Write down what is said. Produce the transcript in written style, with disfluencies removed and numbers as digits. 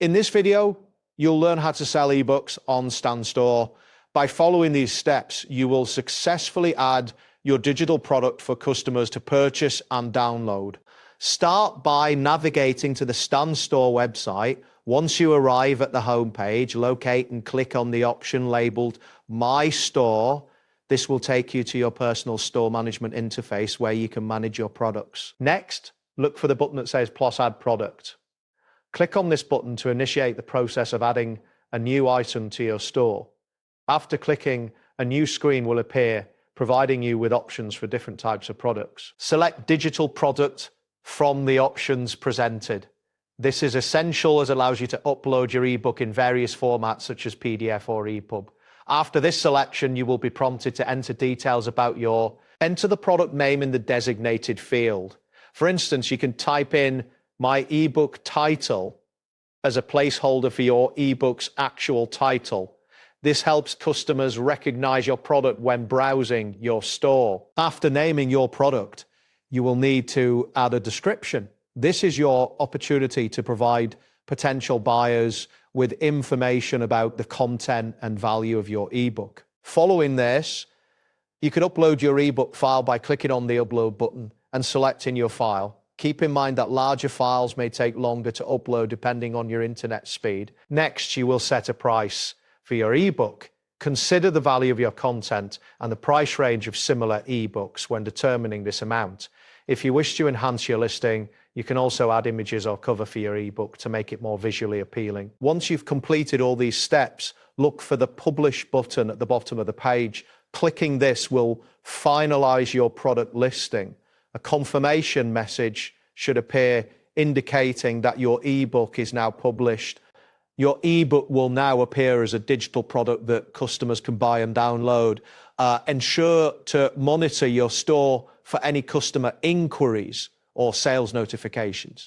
In this video, you'll learn how to sell ebooks on Stan Store. By following these steps, you will successfully add your digital product for customers to purchase and download. Start by navigating to the Stan Store website. Once you arrive at the homepage, locate and click on the option labeled My Store. This will take you to your personal store management interface where you can manage your products. Next, look for the button that says Plus Add Product. Click on this button to initiate the process of adding a new item to your store. After clicking, a new screen will appear, providing you with options for different types of products. Select Digital Product from the options presented. This is essential as it allows you to upload your ebook in various formats such as PDF or EPUB. After this selection, you will be prompted to enter details about enter the product name in the designated field. For instance, you can type in my ebook title as a placeholder for your ebook's actual title. This helps customers recognize your product when browsing your store. After naming your product, you will need to add a description. This is your opportunity to provide potential buyers with information about the content and value of your ebook. Following this, you can upload your ebook file by clicking on the upload button and selecting your file. Keep in mind that larger files may take longer to upload depending on your internet speed. Next, you will set a price for your ebook. Consider the value of your content and the price range of similar ebooks when determining this amount. If you wish to enhance your listing, you can also add images or cover for your ebook to make it more visually appealing. Once you've completed all these steps, look for the Publish button at the bottom of the page. Clicking this will finalize your product listing. A confirmation message should appear indicating that your ebook is now published. Your ebook will now appear as a digital product that customers can buy and download. Ensure to monitor your store for any customer inquiries or sales notifications.